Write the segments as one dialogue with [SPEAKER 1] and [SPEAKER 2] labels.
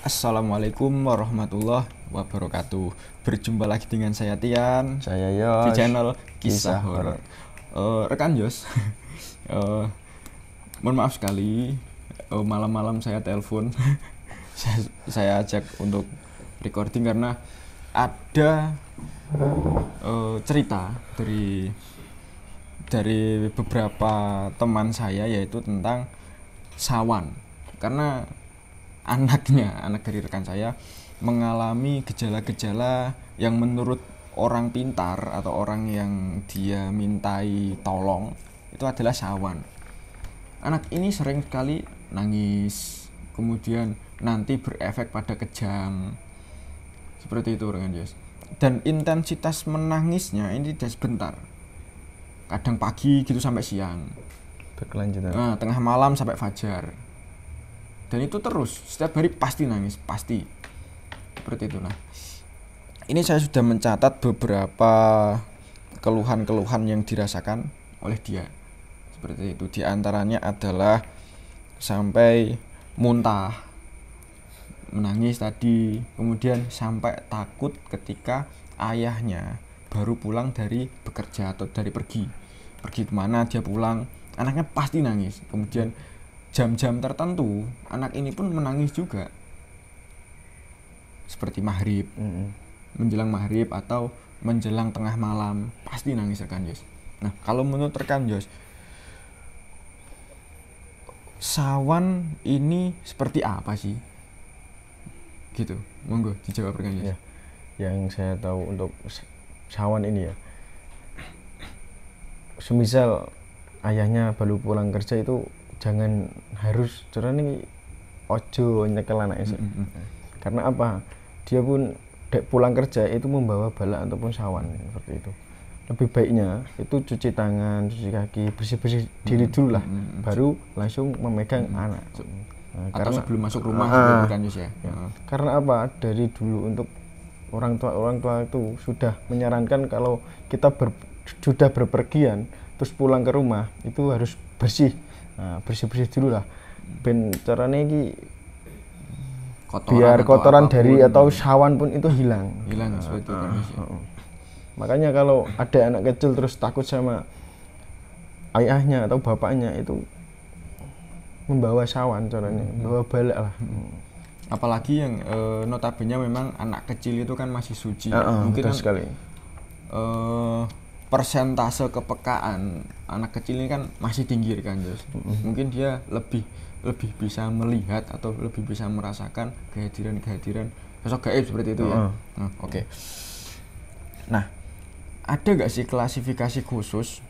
[SPEAKER 1] Assalamualaikum warahmatullahi wabarakatuh. Berjumpa lagi dengan saya Tian,
[SPEAKER 2] Saya
[SPEAKER 1] di
[SPEAKER 2] Yos,
[SPEAKER 1] channel Kisah
[SPEAKER 2] Kisah
[SPEAKER 1] Horor.
[SPEAKER 2] Horor.
[SPEAKER 1] Rekan Yos, eh, mohon maaf sekali, malam-malam saya telepon, saya ajak untuk recording karena ada cerita dari beberapa teman saya, yaitu tentang sawan. Karena anak dari rekan saya mengalami gejala-gejala yang menurut orang pintar atau orang yang dia mintai tolong itu adalah sawan. Anak ini sering sekali nangis, kemudian nanti berefek pada kejang, seperti itu rekan Yos. Dan intensitas menangisnya ini tidak sebentar, kadang pagi gitu sampai siang,
[SPEAKER 2] Berkelanjutan.
[SPEAKER 1] tengah malam sampai fajar. Dan itu terus, setiap hari pasti nangis, pasti. Seperti itulah. Ini saya sudah mencatat beberapa keluhan-keluhan yang dirasakan oleh dia. Seperti itu. Di antaranya adalah sampai muntah, menangis tadi, kemudian sampai takut ketika ayahnya baru pulang dari bekerja atau dari pergi kemana dia pulang, anaknya pasti nangis. Kemudian jam-jam tertentu anak ini pun menangis juga, seperti maghrib, menjelang maghrib atau menjelang tengah malam pasti nangis rekan Yos. Nah, kalau menurut rekan Yos, sawan ini seperti apa sih? Gitu, monggo dijawab rekan Yos.
[SPEAKER 2] Ya, yang saya tahu untuk sawan ini ya, semisal ayahnya baru pulang kerja itu jangan harus caranya ojo nyekel anaknya sih. Karena apa? Dia pun pulang kerja itu membawa balak ataupun sawan seperti itu. Lebih baiknya itu cuci tangan, cuci kaki, bersih-bersih diri dulu lah, baru langsung memegang anak.
[SPEAKER 1] Atau karena sebelum masuk rumah seperti kan Yus ya.
[SPEAKER 2] Karena apa? Dari dulu untuk orang tua itu sudah menyarankan kalau kita sudah berpergian terus pulang ke rumah itu harus bersih. Nah, bersih-bersih dulu lah. Ben caranya ini biar kotoran dari atau sawan pun itu hilang
[SPEAKER 1] seperti itu kan Yus ya.
[SPEAKER 2] Makanya kalau ada anak kecil terus takut sama ayahnya atau bapaknya itu membawa sawan caranya, membawa balak lah.
[SPEAKER 1] Apalagi yang notabene memang anak kecil itu kan masih suci. Mungkin
[SPEAKER 2] betul sekali.
[SPEAKER 1] Persentase kepekaan anak kecil ini kan masih tinggi kan Yus. Mungkin dia lebih bisa melihat atau lebih bisa merasakan kehadiran sosok gaib seperti itu ya. Oke. Nah, ada gak sih klasifikasi khusus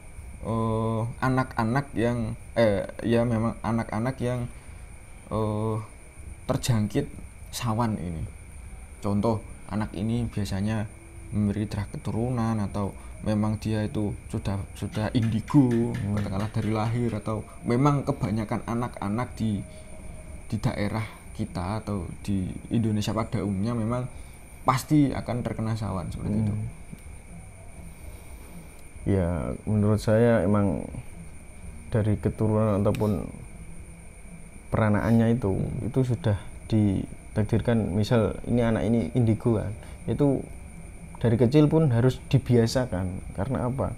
[SPEAKER 1] anak-anak yang ya memang anak-anak yang terjangkit sawan ini? Contoh, anak ini biasanya memiliki darah keturunan atau memang dia itu sudah indigo, katakanlah dari lahir, atau memang kebanyakan anak-anak di daerah kita atau di Indonesia pada umumnya memang pasti akan terkena sawan seperti itu.
[SPEAKER 2] Ya, menurut saya emang dari keturunan ataupun peranakannya itu sudah ditakdirkan. Misal ini anak ini indigo kan, itu dari kecil pun harus dibiasakan. Karena apa?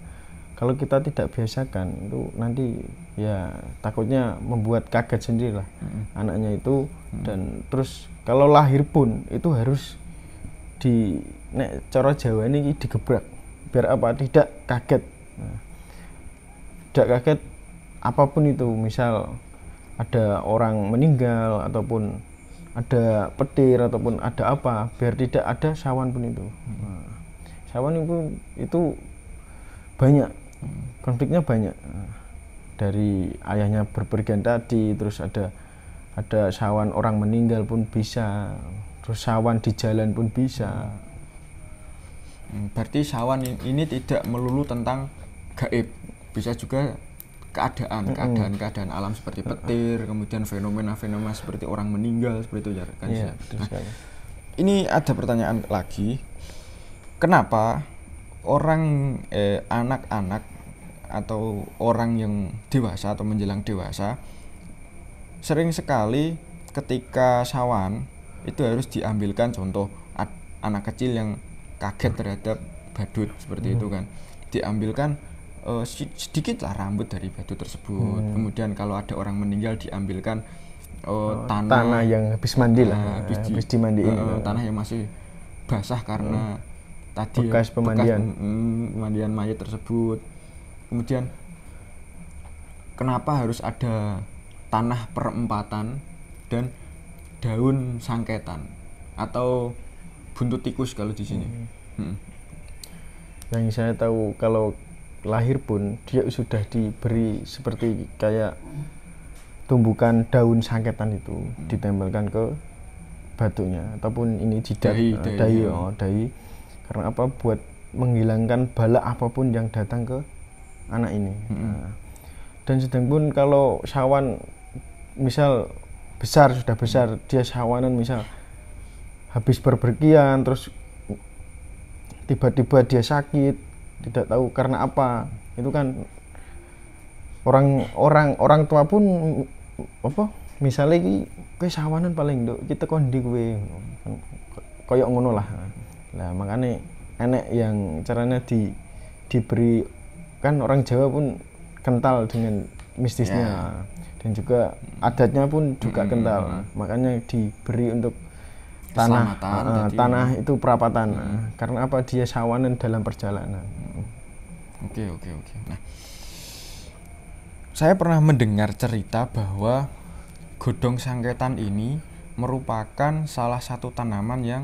[SPEAKER 2] Kalau kita tidak biasakan itu nanti ya takutnya membuat kaget sendiri lah anaknya itu. Dan terus kalau lahir pun itu harus cara Jawa ini digebrak biar apa? Tidak kaget. Tidak kaget apapun itu, misal ada orang meninggal ataupun ada petir ataupun ada apa, biar tidak ada sawan pun itu. Sawan itu banyak, konfliknya banyak. Dari ayahnya berpergian tadi, terus ada sawan orang meninggal pun bisa, terus sawan di jalan pun bisa.
[SPEAKER 1] Berarti sawan ini tidak melulu tentang gaib, bisa juga keadaan alam seperti petir, kemudian fenomena-fenomena seperti orang meninggal seperti itu ya kan.
[SPEAKER 2] Iya,
[SPEAKER 1] ini ada pertanyaan lagi, kenapa anak-anak atau orang yang dewasa atau menjelang dewasa sering sekali ketika sawan itu harus diambilkan contoh anak kecil yang kaget terhadap badut seperti itu kan, diambilkan sedikit lah rambut dari badut tersebut. Kemudian kalau ada orang meninggal diambilkan
[SPEAKER 2] tanah yang habis mandi lah, habis dimandiin,
[SPEAKER 1] tanah yang masih basah karena tadi
[SPEAKER 2] bekas pemandian
[SPEAKER 1] pemandian mayat tersebut. Kemudian kenapa harus ada tanah perempatan dan daun sangketan atau buntut tikus kalau di sini?
[SPEAKER 2] Yang saya tahu kalau lahir pun dia sudah diberi seperti kayak tumbukan daun sangketan itu ditempelkan ke batunya ataupun ini jidat dahi karena apa, buat menghilangkan bala apapun yang datang ke anak ini. Dan sedang pun kalau sawan misal sudah besar dia sawanan misal habis berpergian terus tiba-tiba dia sakit tidak tahu karena apa, itu kan orang tua pun apa misalnya kowe sawanan paling nduk kita kondi kowe koyok ngono lah. Nah makanya enek yang caranya diberi kan, orang Jawa pun kental dengan mistisnya dan juga adatnya pun juga kental, makanya diberi untuk tanah itu perapatan. Karena apa, dia sawanan dalam perjalanan.
[SPEAKER 1] Oke. Nah, saya pernah mendengar cerita bahwa godong sangketan ini merupakan salah satu tanaman yang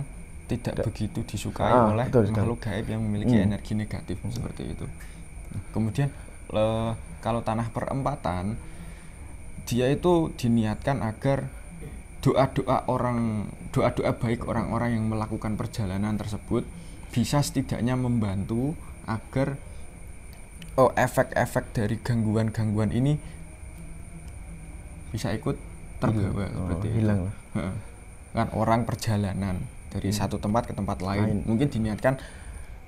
[SPEAKER 1] tidak begitu disukai oleh makhluk gaib yang memiliki energi negatif seperti itu. Kemudian kalau tanah perempatan, dia itu diniatkan agar doa-doa baik orang-orang yang melakukan perjalanan tersebut bisa setidaknya membantu agar efek-efek dari gangguan-gangguan ini bisa ikut terbawa seperti
[SPEAKER 2] hilang
[SPEAKER 1] itu. Kan orang perjalanan dari satu tempat ke tempat lain, mungkin diniatkan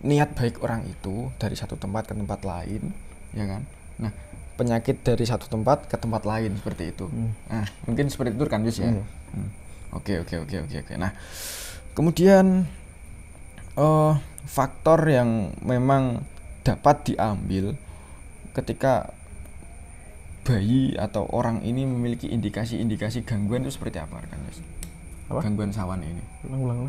[SPEAKER 1] niat baik orang itu dari satu tempat ke tempat lain, ya kan. Nah, penyakit dari satu tempat ke tempat lain seperti itu. Nah, mungkin seperti itu kan Yus ya. Oke. Nah, kemudian faktor yang memang dapat diambil ketika bayi atau orang ini memiliki indikasi gangguan itu seperti apa kan Yus? Gangguan sawan ini.
[SPEAKER 2] Ulang.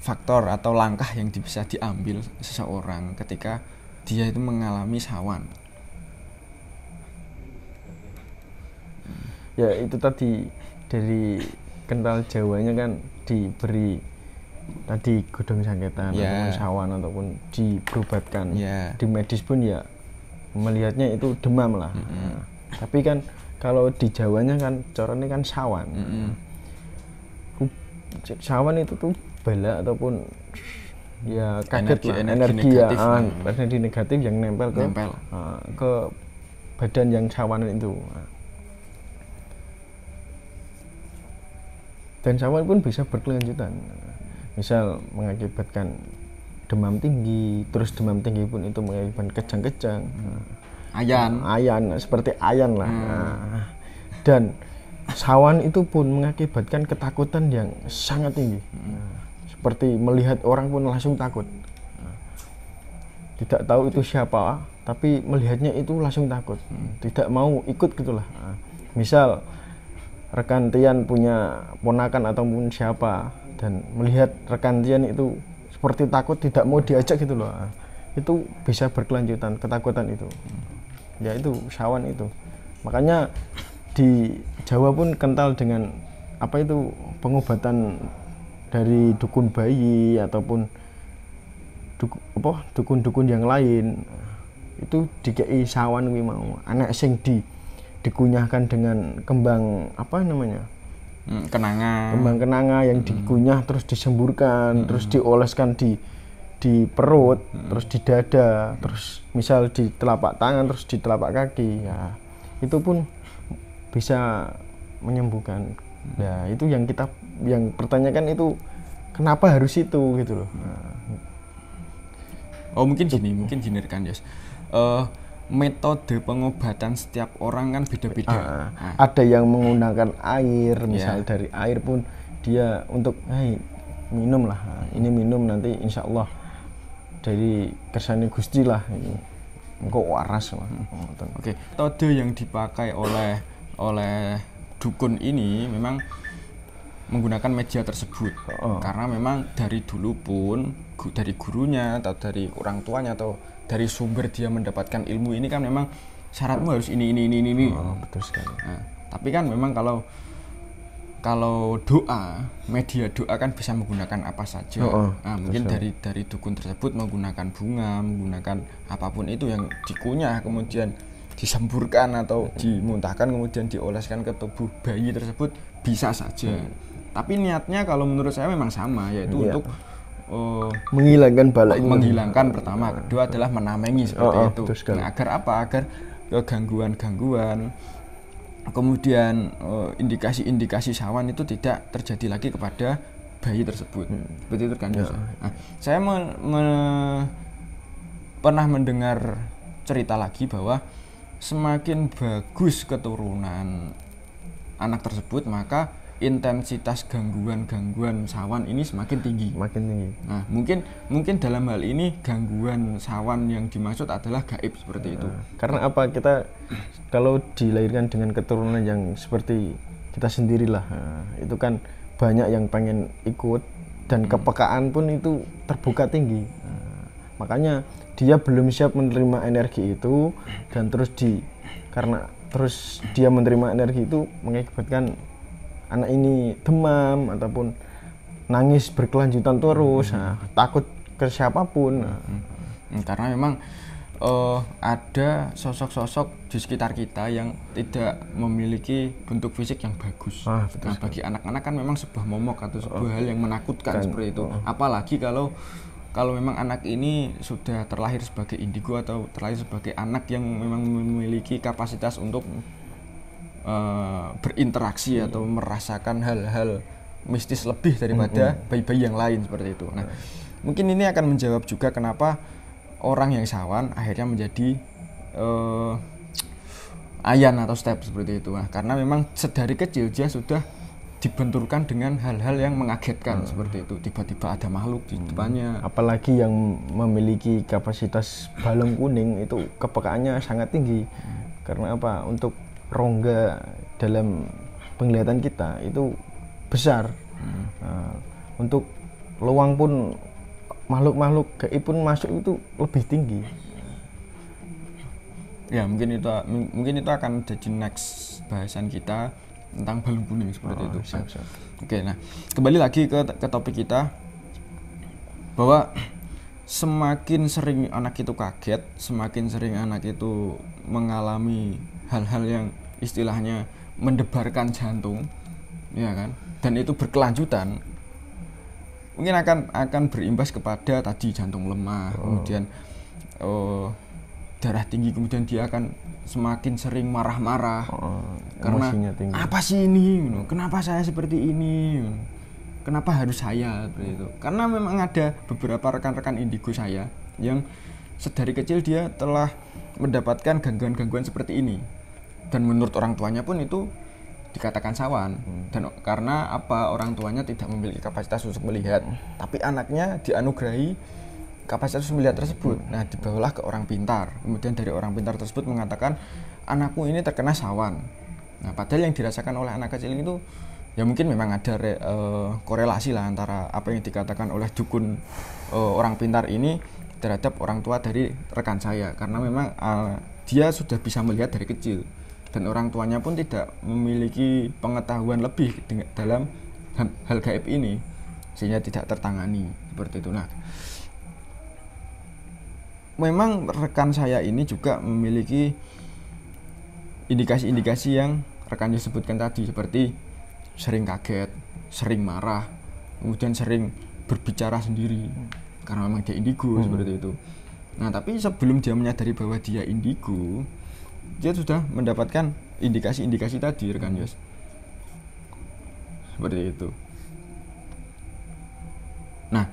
[SPEAKER 1] Faktor atau langkah yang bisa diambil seseorang ketika dia itu mengalami sawan.
[SPEAKER 2] Ya itu tadi dari kental Jawanya kan diberi tadi godong sangketan ataupun sawan ataupun diberobatkan. Di medis pun ya melihatnya itu demam lah. Tapi kan kalau di Jawanya kan corone kan sawan. Sawan itu tuh bala ataupun ya kaget energi negatif yang nempel ke badan yang sawanan itu. Dan sawan pun bisa berkelanjutan, misal mengakibatkan demam tinggi, terus demam tinggi pun itu mengakibatkan kejang-kejang, ayan seperti ayan lah. Dan sawan itu pun mengakibatkan ketakutan yang sangat tinggi, seperti melihat orang pun langsung takut, tidak tahu itu siapa tapi melihatnya itu langsung takut, tidak mau ikut gitulah. Misal rekan Tian punya ponakan ataupun siapa dan melihat rekan Tian itu seperti takut, tidak mau diajak gitu loh, itu bisa berkelanjutan ketakutan itu. Ya itu sawan itu. Makanya di Jawa pun kental dengan apa itu pengobatan dari dukun bayi ataupun dukun-dukun yang lain. Itu dikei sawan kuwi mau. Anak sing dikunyahkan dengan kembang apa namanya? Kembang kenanga yang dikunyah terus disemburkan, terus dioleskan di perut, terus di dada, terus misal di telapak tangan, terus di telapak kaki. Ya, itu pun bisa menyembuhkan. Nah, itu yang pertanyakan itu kenapa harus itu gitu loh.
[SPEAKER 1] Mungkin gini rekan Yos. Metode pengobatan setiap orang kan beda-beda.
[SPEAKER 2] Ada yang menggunakan air, misal dari air pun dia untuk minum lah, ini minum nanti insya Allah dari kersane Gusti lah, ini engko waras lah.
[SPEAKER 1] Oke, metode yang dipakai oleh dukun ini memang menggunakan media tersebut. Karena memang dari dulu pun dari gurunya atau dari orang tuanya atau dari sumber dia mendapatkan ilmu ini kan memang syaratmu harus ini.
[SPEAKER 2] Betul sekali.
[SPEAKER 1] Nah, tapi kan memang kalau doa, media doa kan bisa menggunakan apa saja. Nah, mungkin dari dukun tersebut menggunakan bunga, menggunakan apapun itu yang dikunyah kemudian disemburkan atau dimuntahkan kemudian dioleskan ke tubuh bayi tersebut bisa saja. Tapi niatnya kalau menurut saya memang sama, yaitu untuk
[SPEAKER 2] menghilangkan bala itu.
[SPEAKER 1] Menghilangkan pertama, kedua adalah menamengi seperti itu. Nah, agar apa? Agar gangguan-gangguan, kemudian indikasi-indikasi sawan itu tidak terjadi lagi kepada bayi tersebut. Seperti itu kan. Nah, saya pernah mendengar cerita lagi bahwa semakin bagus keturunan anak tersebut, maka intensitas gangguan-gangguan sawan ini semakin tinggi. Nah, mungkin dalam hal ini gangguan sawan yang dimaksud adalah gaib seperti itu.
[SPEAKER 2] Karena apa? Kita kalau dilahirkan dengan keturunan yang seperti kita sendirilah, itu kan banyak yang pengen ikut dan kepekaan pun itu terbuka tinggi. Makanya dia belum siap menerima energi itu dan karena terus dia menerima energi itu mengakibatkan anak ini demam ataupun nangis berkelanjutan terus, takut ke siapapun.
[SPEAKER 1] Karena memang ada sosok-sosok di sekitar kita yang tidak memiliki bentuk fisik yang bagus. Nah, bagi anak-anak kan memang sebuah momok atau sebuah hal yang menakutkan seperti itu. Apalagi kalau memang anak ini sudah terlahir sebagai indigo atau terlahir sebagai anak yang memang memiliki kapasitas untuk berinteraksi atau merasakan hal-hal mistis lebih daripada bayi-bayi yang lain seperti itu. Nah, mungkin ini akan menjawab juga kenapa orang yang sawan akhirnya menjadi ayan atau step seperti itu. Nah, karena memang sedari kecil dia sudah dibenturkan dengan hal-hal yang mengagetkan seperti itu. Tiba-tiba ada makhluk di depannya.
[SPEAKER 2] Apalagi yang memiliki kapasitas balung kuning itu kepekaannya sangat tinggi. Karena apa? Untuk rongga dalam penglihatan kita itu besar. Untuk luang pun makhluk-makhluk gaib pun masuk itu lebih tinggi.
[SPEAKER 1] Ya, mungkin itu akan jadi next bahasan kita tentang balung kuning seperti itu.
[SPEAKER 2] Siap.
[SPEAKER 1] Oke, nah kembali lagi ke topik kita, bahwa semakin sering anak itu kaget, semakin sering anak itu mengalami hal-hal yang istilahnya mendebarkan jantung, ya kan, dan itu berkelanjutan, mungkin akan berimbas kepada tadi jantung lemah, kemudian darah tinggi, kemudian dia akan semakin sering marah-marah karena apa sih ini, kenapa saya seperti ini, kenapa harus saya seperti itu. Karena memang ada beberapa rekan-rekan indigo saya yang sedari kecil dia telah mendapatkan gangguan-gangguan seperti ini, dan menurut orang tuanya pun itu dikatakan sawan. Dan karena apa, orang tuanya tidak memiliki kapasitas untuk melihat, tapi anaknya dianugerahi kapasitas melihat tersebut. Nah, dibawalah ke orang pintar. Kemudian dari orang pintar tersebut mengatakan anakmu ini terkena sawan. Nah, padahal yang dirasakan oleh anak kecil itu ya mungkin memang ada korelasi lah antara apa yang dikatakan oleh dukun orang pintar ini terhadap orang tua dari rekan saya, karena memang dia sudah bisa melihat dari kecil dan orang tuanya pun tidak memiliki pengetahuan lebih dalam hal gaib ini sehingga tidak tertangani seperti itu. Nah, memang rekan saya ini juga memiliki indikasi-indikasi yang rekannya sebutkan tadi, seperti sering kaget, sering marah, kemudian sering berbicara sendiri karena memang dia indigo seperti itu. Nah, tapi sebelum dia menyadari bahwa dia indigo, dia sudah mendapatkan indikasi-indikasi tadi, rekan Yos. Seperti itu. Nah,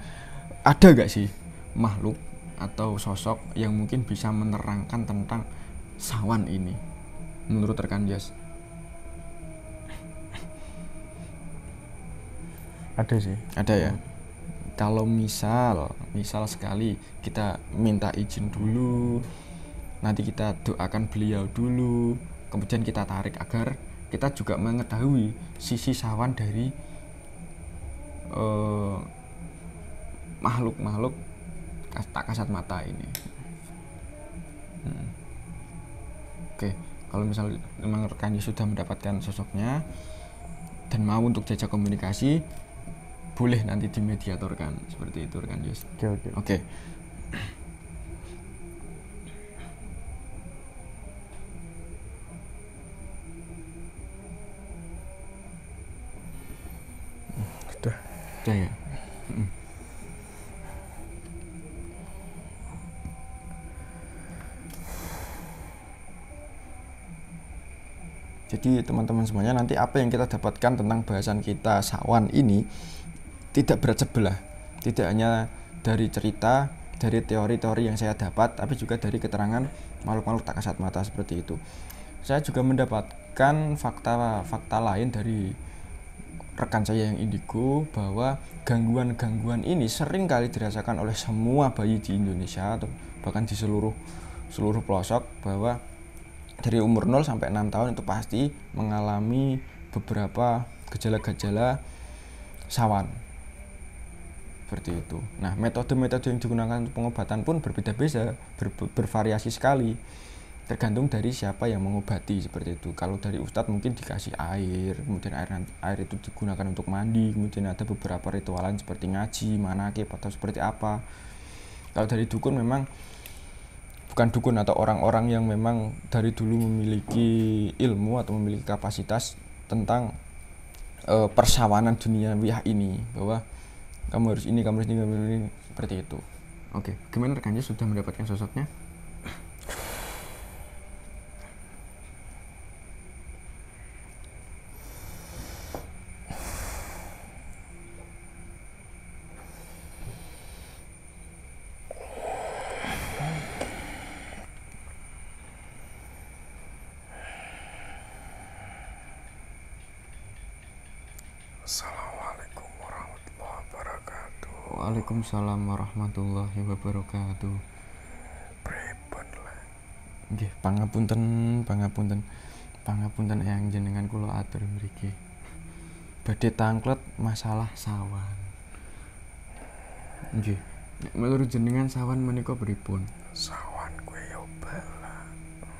[SPEAKER 1] ada gak sih makhluk atau sosok yang mungkin bisa menerangkan tentang sawan ini menurut rekan Yos?
[SPEAKER 2] Ada sih.
[SPEAKER 1] Ada ya. Kalau misal sekali kita minta izin dulu, nanti kita doakan beliau dulu, kemudian kita tarik agar kita juga mengetahui sisi sawan dari makhluk-makhluk tak kasat mata ini. Oke, kalau misal memang rekannya sudah mendapatkan sosoknya dan mau untuk jajak komunikasi, boleh nanti dimediatorkan seperti itu rekan Yus. Oke. Sudah ya. Jadi teman-teman semuanya, nanti apa yang kita dapatkan tentang bahasan kita sawan ini tidak berat sebelah. Tidak hanya dari cerita, dari teori-teori yang saya dapat, tapi juga dari keterangan makhluk-makhluk tak kasat mata seperti itu. Saya juga mendapatkan fakta lain dari rekan saya yang indigo, bahwa gangguan-gangguan ini sering kali dirasakan oleh semua bayi di Indonesia atau bahkan di seluruh pelosok, bahwa dari umur 0 sampai 6 tahun itu pasti mengalami beberapa gejala-gejala sawan seperti itu. Nah, metode-metode yang digunakan untuk pengobatan pun berbeda-beda, bervariasi sekali, tergantung dari siapa yang mengobati seperti itu. Kalau dari ustadz mungkin dikasih air, kemudian air itu digunakan untuk mandi, kemudian ada beberapa ritualan seperti ngaji, manakib atau seperti apa. Kalau dari dukun memang bukan dukun atau orang-orang yang memang dari dulu memiliki ilmu atau memiliki kapasitas tentang persawanan duniawiah ini, bahwa kamu harus ini, kamu harus ini, seperti itu. Oke, gimana rekannya sudah mendapatkan sosoknya?
[SPEAKER 3] Assalamualaikum warahmatullahi wabarakatuh.
[SPEAKER 1] Waalaikumsalam warahmatullahi wabarakatuh.
[SPEAKER 3] Pripun lah.
[SPEAKER 1] Nggih, pangapunten yang jenengan kula atur mriki. Badhe tanglet masalah sawan. Nggih. Nek menurut jenengan sawan menika pripun?
[SPEAKER 3] Sawan kuwi yo bala.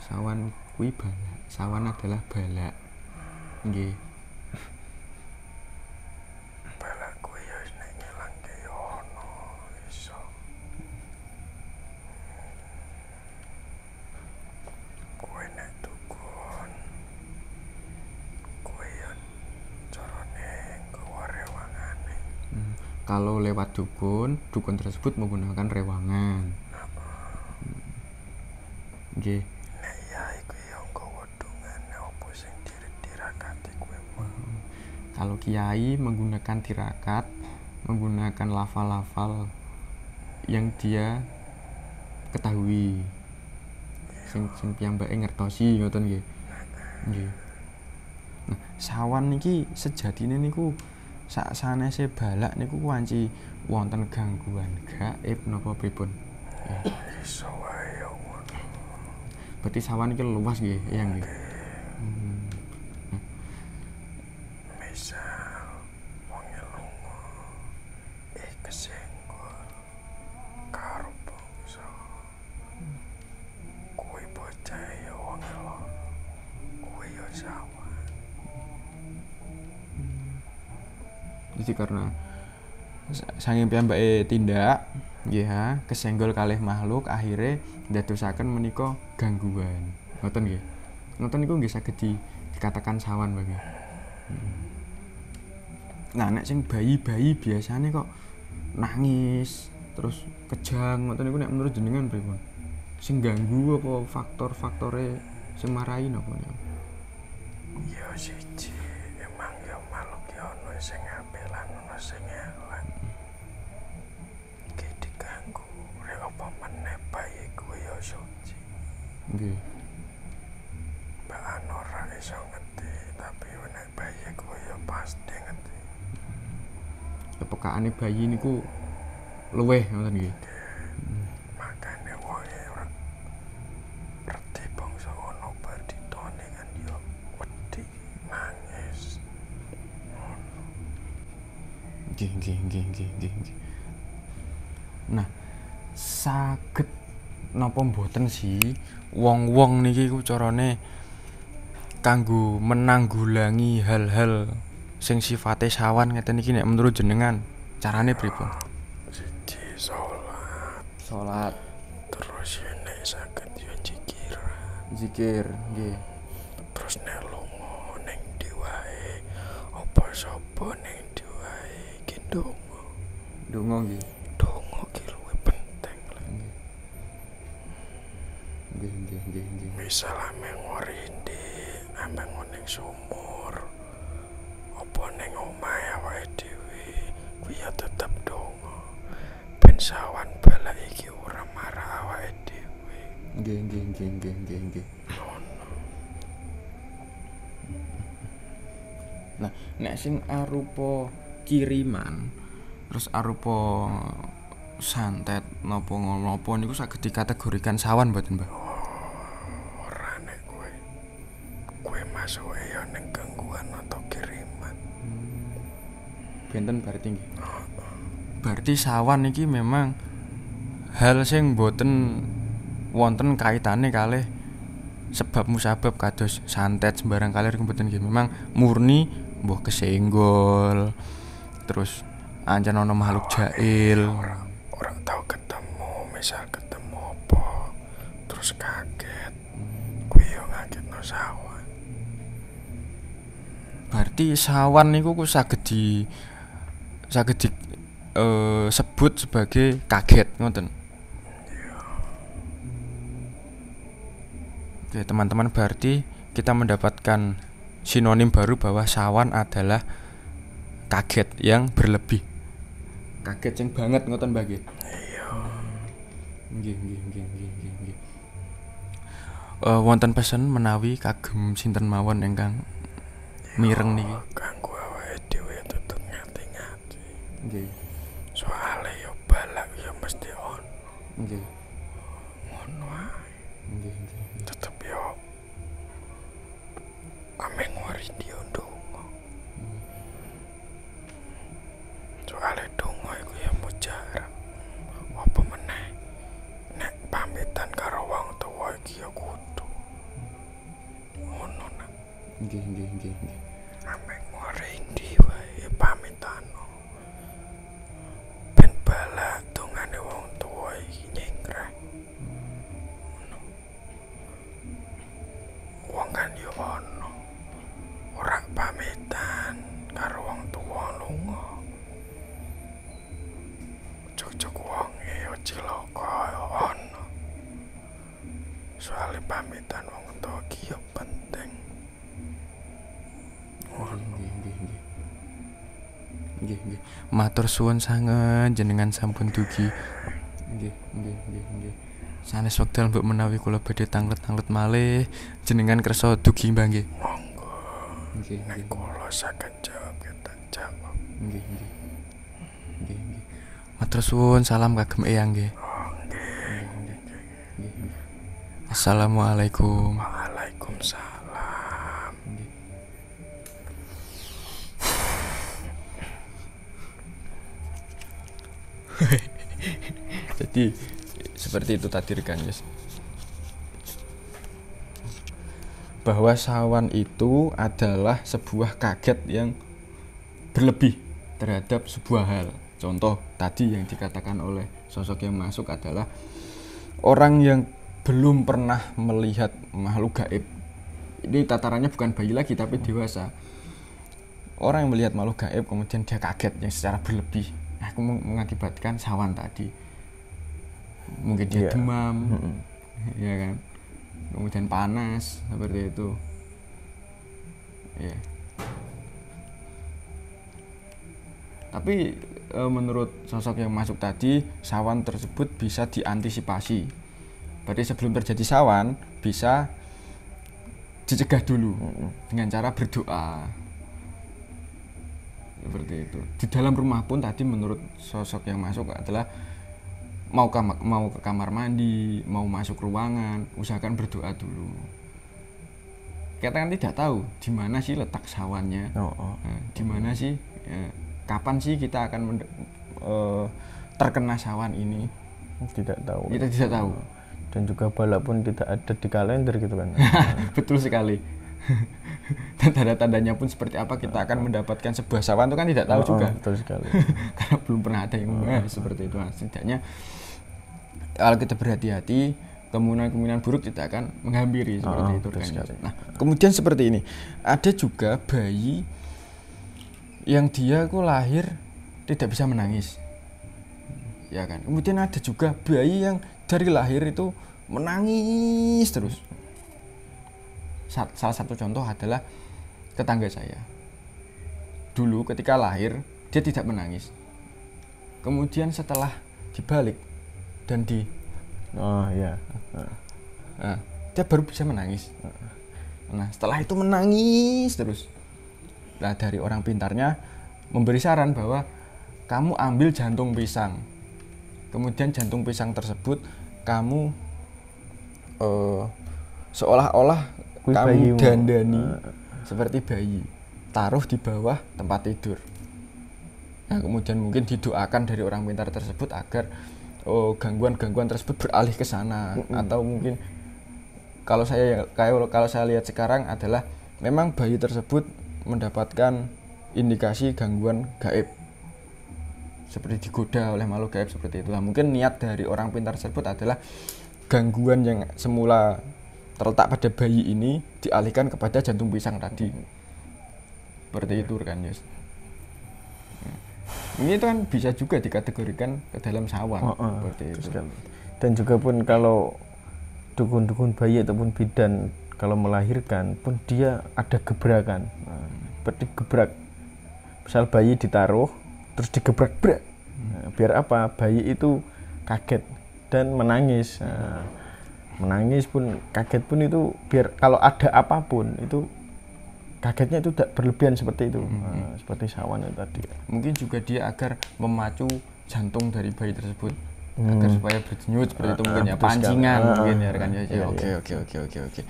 [SPEAKER 1] Sawan kuwi bala. Sawan adalah bala. Nggih.
[SPEAKER 3] Bala kuwi yo nek ngilangke yo ono iso. Kuwi nek dukun. Kuwi yo carane nggawa rewangane.
[SPEAKER 1] Kalau lewat dukun tersebut menggunakan rewangan. Nggih.
[SPEAKER 3] Nek yai kuwi yo nggawa dungane opo sing dirakati kuwi mah.
[SPEAKER 1] Kalau kiai menggunakan tirakat, menggunakan lafal-lafal yang dia ketahui, sing piyambake ngertosi ngoten nggih. Nggih. Nah, sawan niki sejatine niku sak sanese balak niku wanci wonten gangguan gaib napa pripun?
[SPEAKER 3] Iso wae yo ngono.
[SPEAKER 1] Berarti sawan iki luas nggih, ya nggih.
[SPEAKER 3] Misal wong lunga kesenggol karo bangsa. Kuwi bocah ya wong elok. Kuwi ya sawan.
[SPEAKER 1] Jadi karena saking piyambake tindak nggih ha, kesenggol kalih makhluk akhirnya ndadosaken menika gangguan. Ngoten nggih. Ngoten niku nggih saged dikatakan sawan bagi. Nah, nek sing bayi-bayi biasanya kok nangis terus kejang, ngoten niku nek menurut jenengan pripun? Sing ganggu apa faktor-faktore sing marahi napa niku?
[SPEAKER 3] Ya siji, emang ya makhluk ya ono sing apik lan ono sing elek. Iki diganggu, rek apa meneh bayi kuwi ya suci.
[SPEAKER 1] Nggih.
[SPEAKER 3] Mbak ora iso ngerti, tapi nek bayi kuwi ya pasti ngerti.
[SPEAKER 1] kepekaane bayi niku luweh ngoten nggih.
[SPEAKER 3] Makane wonge ora ngerti bangsa ono bar ditone kan yo wedi nangis.
[SPEAKER 1] Nggih. Nah, saged napa mboten sih wong-wong niki ku carane kanggo menanggulangi hal-hal sing sifate sawan ngeten iki nek menurut jenengan carane pripun?
[SPEAKER 3] Siji salat,
[SPEAKER 1] Salat,
[SPEAKER 3] terus yo nek saged yo
[SPEAKER 1] zikir, nggih.
[SPEAKER 3] terus nek lunga ning ndi wae apa sapa ning ndi wae iki ndonga.
[SPEAKER 1] Donga nggih.
[SPEAKER 3] Donga ki luwih penting lah.
[SPEAKER 1] Nggih.
[SPEAKER 3] Misal ameng ngorindi, ameng ning sumur, apa ning omahe awake dhewe, kuwi ya tetep donga. Ben sawan bala iki ora marah awake dhewe.
[SPEAKER 1] Nggih. Nah, nek sing arupa kiriman terus arupa santet napa ngono niku saged dikategorikan sawan mboten, Mbah?
[SPEAKER 3] Ora nek kowe masuke ya ning gangguan atau kiriman.
[SPEAKER 1] Benten berarti nggih. Berarti sawan iki memang hal sing mboten wonten kaitane kalih sebab musabab kados santet sembarang kali mboten nggih. Memang murni mbuh kesenggol. Terus ancen ana makhluk jail.
[SPEAKER 3] Ora tau ketemu, misal ketemu apa terus kaget. Kuwi yo ngagetno sawan.
[SPEAKER 1] Berarti sawan niku ku saged di sebut sebagai kaget ngoten. Oke, teman-teman, berarti kita mendapatkan sinonim baru bahwa sawan adalah kaget yang berlebih. Kaget yang banget ngoten, Mbah nggih.
[SPEAKER 3] Iya.
[SPEAKER 1] Nggih. Wonten pesen menawi kagem sinten mawon ingkang mireng niki.
[SPEAKER 3] Kanggo awake dhewe tetep ngati-ngati.
[SPEAKER 1] Nggih.
[SPEAKER 3] Soale yo balak yo mesti ono.
[SPEAKER 1] Nggih.
[SPEAKER 3] Ngono ae.
[SPEAKER 1] Nggih.
[SPEAKER 3] Tetep yo ameng ngorindi yo ndonga. Soale donga iku ya mujarab. Apa meneh nek pamitan karo wong tuwa iki ya kudu. Ngono nak.
[SPEAKER 1] Nggih.
[SPEAKER 3] Ameng ngorindi wae pamitano. Ben balak dongane wong tuwa iki nyengkrah. Wong kan yo ono. Ora pamitan karo wong tuwa lunga. Cocok wonge yo cilaka yo ono. Soale pamitan wong tuwa iki yo penting.
[SPEAKER 1] Nggih. Matur suwun sanget jenengan sampun dugi. Nggih. Sanes wekdal mbok menawi kula badhe tanglet-tanglet malih jenengan kersa dugi Mbah nggih.
[SPEAKER 3] Monggo.
[SPEAKER 1] Nggih.
[SPEAKER 3] Nek kula saged jawab tak jawab.
[SPEAKER 1] Nggih. Matur suwun, salam kagem eyang nggih. Assalamualaikum.
[SPEAKER 3] Waalaikumsalam.
[SPEAKER 1] Jadi seperti itu tadi rekan guys, bahwa sawan itu adalah sebuah kaget yang berlebih terhadap sebuah hal. Contoh tadi yang dikatakan oleh sosok yang masuk adalah orang yang belum pernah melihat makhluk gaib. Ini tatarannya bukan bayi lagi tapi dewasa. Orang yang melihat makhluk gaib kemudian dia kaget yang secara berlebih, aku mengakibatkan sawan tadi. Mungkin dia demam, ya kan, kemudian panas seperti itu, ya. Tapi menurut sosok yang masuk tadi, sawan tersebut bisa diantisipasi. Berarti sebelum terjadi sawan bisa dicegah dulu dengan cara berdoa, seperti seperti itu. Di dalam rumah pun tadi menurut sosok yang masuk adalah mau ke kamar mandi, mau masuk ruangan, usahakan berdoa dulu. Kita kan tidak tahu di mana sih letak sawannya, di mana sih, kapan sih kita akan terkena sawan ini.
[SPEAKER 2] Tidak tahu.
[SPEAKER 1] Kita tidak tahu.
[SPEAKER 2] Dan juga bala pun tidak ada di kalender gitu kan.
[SPEAKER 1] Betul sekali. Dan tanda-tandanya pun seperti apa kita akan mendapatkan sebuah sawan itu kan tidak tahu juga.
[SPEAKER 2] Betul sekali.
[SPEAKER 1] Karena belum pernah ada yang membahas seperti itu. Nah, setidaknya kalau kita berhati-hati, kemungkinan buruk tidak akan menghampiri seperti itu kan. Nah, kemudian seperti ini, ada juga bayi yang dia kok lahir tidak bisa menangis, ya kan. Kemudian ada juga bayi yang dari lahir itu menangis terus. Salah satu contoh adalah tetangga saya. Dulu ketika lahir dia tidak menangis. Kemudian setelah dibalik dan dia baru bisa menangis. Nah, setelah itu menangis terus. Nah, dari orang pintarnya memberi saran bahwa kamu ambil jantung pisang. Kemudian jantung pisang tersebut kamu seolah-olah kamu dandani seperti bayi, taruh di bawah tempat tidur. Nah, kemudian mungkin didoakan dari orang pintar tersebut agar gangguan-gangguan tersebut beralih ke sana. Atau mungkin kalau saya lihat sekarang adalah memang bayi tersebut mendapatkan indikasi gangguan gaib, seperti digoda oleh makhluk gaib seperti itulah. Mungkin niat dari orang pintar tersebut adalah gangguan yang semula terletak pada bayi ini dialihkan kepada jantung pisang tadi. Seperti itu kan, Yus. Ini itu kan bisa juga dikategorikan ke dalam sawan seperti itu.
[SPEAKER 2] Dan juga pun kalau dukun-dukun bayi ataupun bidan kalau melahirkan pun dia ada gebrakan. Seperti gebrak. Misal bayi ditaruh terus digebrak-gebrak. Biar apa? Bayi itu kaget dan menangis. Menangis pun, kaget pun itu biar kalau ada apapun itu kagetnya itu tidak berlebihan seperti itu. Seperti sawan itu tadi. Mungkin
[SPEAKER 1] juga dia agar memacu jantung dari bayi tersebut agar supaya berdenyut seperti itu mungkin ya, pancingan mungkin ya rekan ya. Oke.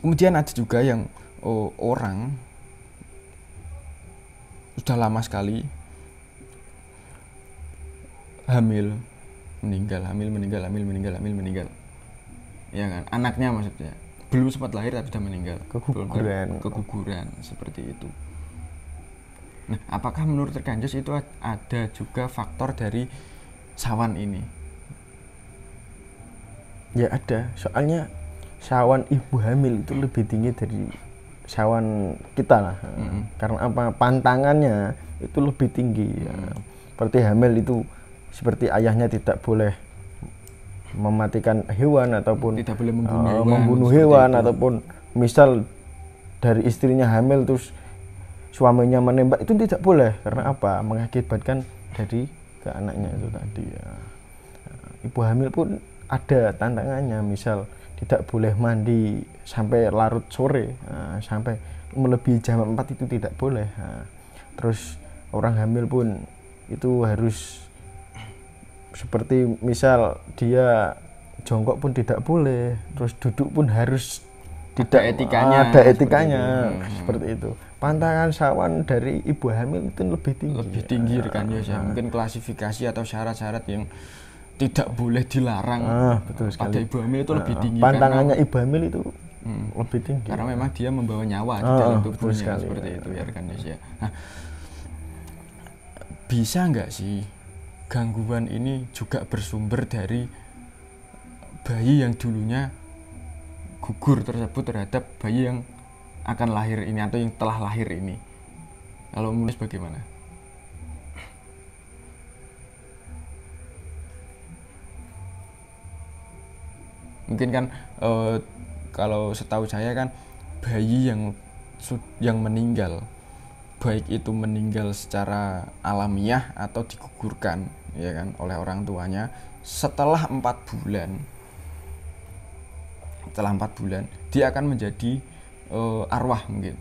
[SPEAKER 1] Kemudian ada juga yang orang sudah lama sekali hamil meninggal. Ya kan, anaknya maksudnya belum sempat lahir tapi sudah meninggal, keguguran seperti itu. Nah, apakah menurut rekan Jos itu ada juga faktor dari sawan ini?
[SPEAKER 2] Ya ada, soalnya sawan ibu hamil itu lebih tinggi dari sawan kita lah. Karena apa? Pantangannya itu lebih tinggi. Seperti hamil itu seperti ayahnya tidak boleh mematikan hewan ataupun
[SPEAKER 1] tidak boleh
[SPEAKER 2] membunuh hewan ataupun misal dari istrinya hamil terus suaminya menembak, itu tidak boleh. Karena apa? Mengakibatkan dari ke anaknya itu tadi ya. Ibu hamil pun ada tantangannya, misal tidak boleh mandi sampai larut sore, sampai melebihi jam 4 itu tidak boleh. Terus orang hamil pun itu harus seperti misal dia jongkok pun tidak boleh, terus duduk pun harus
[SPEAKER 1] tidak
[SPEAKER 2] ada etikanya seperti itu. Pantangan sawan dari ibu hamil itu lebih tinggi
[SPEAKER 1] rekan ya. Mungkin klasifikasi atau syarat-syarat yang tidak boleh dilarang pada ibu hamil itu lebih tinggi.
[SPEAKER 2] Pantangannya ibu hamil itu lebih tinggi
[SPEAKER 1] karena memang dia membawa nyawa di dalam tubuhnya seperti itu ya rekan ya. Nah, bisa nggak sih gangguan ini juga bersumber dari bayi yang dulunya gugur tersebut terhadap bayi yang akan lahir ini atau yang telah lahir ini? Kalau menurut bagaimana? Mungkin kan kalau setahu saya kan bayi yang meninggal, baik itu meninggal secara alamiah atau digugurkan ya kan oleh orang tuanya, setelah 4 bulan dia akan menjadi arwah, mungkin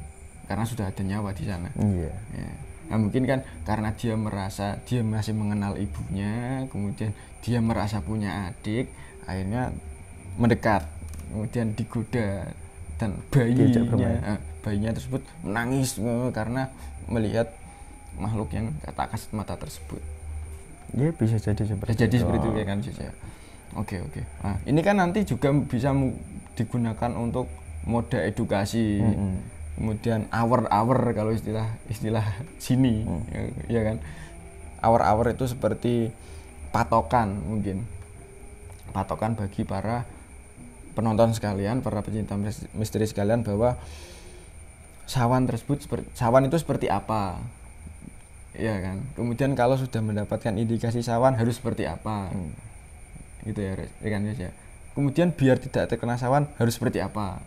[SPEAKER 1] karena sudah ada nyawa di sana.
[SPEAKER 2] Iya.
[SPEAKER 1] Ya. Nah, mungkin kan karena dia merasa dia masih mengenal ibunya, kemudian dia merasa punya adik, akhirnya mendekat, kemudian digoda, dan bayinya tersebut menangis karena melihat makhluk yang tak kasat mata tersebut.
[SPEAKER 2] Ya bisa jadi seperti
[SPEAKER 1] itu ya kan ya. Oke. Nah, ini kan nanti juga bisa digunakan untuk moda edukasi. Kemudian hour kalau istilah sini ya kan. Hour itu seperti patokan bagi para penonton sekalian, para pecinta misteri sekalian, bahwa sawan itu seperti apa. Ya kan. Kemudian kalau sudah mendapatkan indikasi sawan harus seperti apa. Gitu ya kan ya. Kemudian biar tidak terkena sawan harus seperti apa.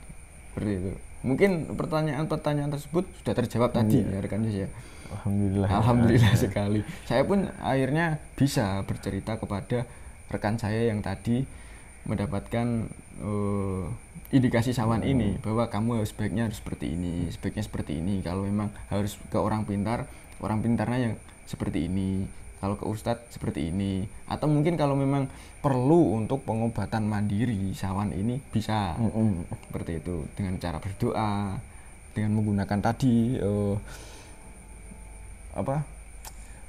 [SPEAKER 1] Seperti itu. Mungkin pertanyaan tersebut sudah terjawab tadi ya rekan ya. Alhamdulillah sekali. Saya pun akhirnya bisa bercerita kepada rekan saya yang tadi mendapatkan indikasi sawan ini, bahwa kamu sebaiknya harus seperti ini. Kalau memang harus ke orang pintarnya yang seperti ini. Kalau ke ustadz seperti ini, atau mungkin kalau memang perlu untuk pengobatan mandiri sawan ini bisa seperti itu, dengan cara berdoa, dengan menggunakan tadi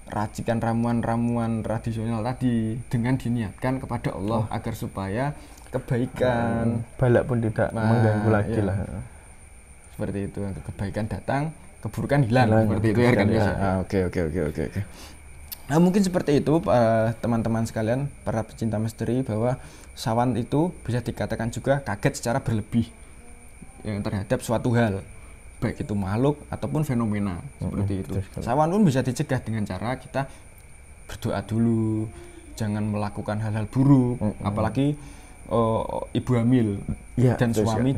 [SPEAKER 1] racikan ramuan tradisional tadi, dengan diniatkan kepada Allah agar supaya kebaikan
[SPEAKER 2] balak pun tidak mengganggu lagi lah.
[SPEAKER 1] Seperti itu, kebaikan datang, keburukan hilang seperti itu ya kan. Oke. Nah, mungkin seperti itu teman-teman sekalian, para pecinta misteri, bahwa sawan itu bisa dikatakan juga kaget secara berlebih yang terhadap suatu hal, baik itu makhluk ataupun fenomena seperti itu. Sawan pun bisa dicegah dengan cara kita berdoa dulu, jangan melakukan hal-hal buruk, apalagi ibu hamil dan suami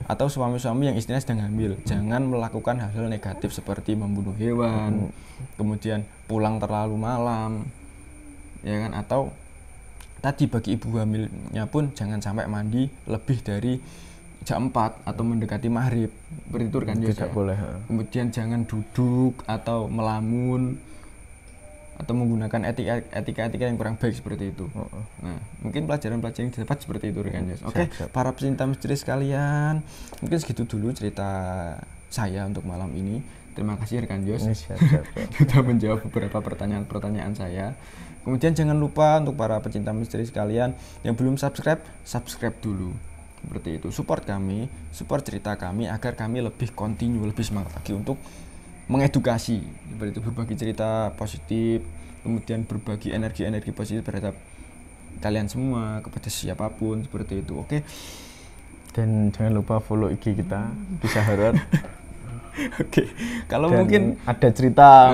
[SPEAKER 1] atau suami-suami yang istrinya sedang hamil, jangan melakukan hal-hal negatif seperti membunuh hewan, kemudian pulang terlalu malam, ya kan, atau tadi bagi ibu hamilnya pun jangan sampai mandi lebih dari jam 4 atau mendekati maghrib, seperti itu kan ya.
[SPEAKER 2] Tidak boleh.
[SPEAKER 1] Kemudian jangan duduk atau melamun atau menggunakan etika yang kurang baik seperti itu. Nah, mungkin pelajaran-pelajaran yang didapat seperti itu rekan Jos. Oke, para pecinta misteri sekalian, mungkin segitu dulu cerita saya untuk malam ini. Terima kasih rekan Jos sudah menjawab beberapa pertanyaan saya. Kemudian jangan lupa untuk para pecinta misteri sekalian yang belum subscribe dulu. Seperti itu. Support kami, support cerita kami agar kami lebih kontinu, lebih semangat lagi untuk mengedukasi, seperti itu, berbagi cerita positif, kemudian berbagi energi positif terhadap kalian semua, kepada siapapun, seperti itu. Oke.
[SPEAKER 2] Dan jangan lupa follow IG kita, Bisa Horor.
[SPEAKER 1] Oke. Kalau
[SPEAKER 2] dan
[SPEAKER 1] mungkin
[SPEAKER 2] ada cerita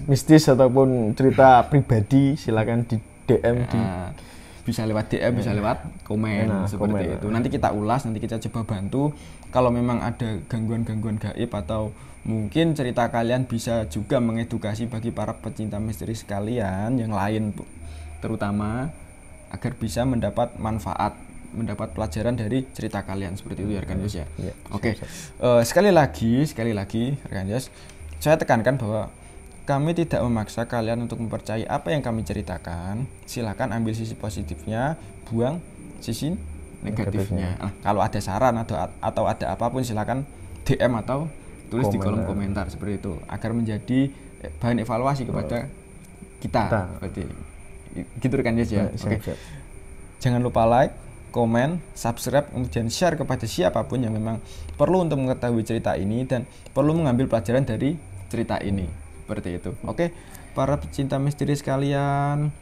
[SPEAKER 2] mistis ataupun cerita pribadi, silakan di DM
[SPEAKER 1] bisa lewat DM, bisa lewat komen seperti itu. Nanti kita ulas, nanti kita coba bantu. Kalau memang ada gangguan-gangguan gaib atau mungkin cerita kalian bisa juga mengedukasi bagi para pecinta misteri sekalian yang lain, terutama agar bisa mendapat manfaat, mendapat pelajaran dari cerita kalian, seperti itu ya rekan Yos ya. Oke. Sekali lagi rekan Yos, saya tekankan bahwa kami tidak memaksa kalian untuk mempercayai apa yang kami ceritakan. Silakan ambil sisi positifnya, buang sisi negatifnya. Nah, kalau ada saran atau ada apapun silakan DM atau tulis di kolom komentar seperti itu, agar menjadi bahan evaluasi kepada kita. Seperti gitu rekan Yes ya. Oke. Jangan lupa like, komen, subscribe, kemudian share kepada siapapun yang memang perlu untuk mengetahui cerita ini dan perlu mengambil pelajaran dari cerita ini. Seperti itu. Oke, para pecinta misteri sekalian,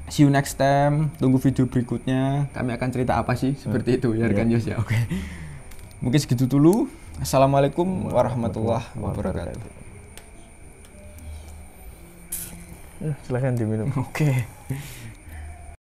[SPEAKER 1] see you next time. Tunggu video berikutnya. Kami akan cerita apa sih? Seperti itu ya rekan Yos ya. Oke. Mungkin segitu dulu. Assalamualaikum warahmatullahi wabarakatuh.
[SPEAKER 2] Silakan diminum.
[SPEAKER 1] Oke.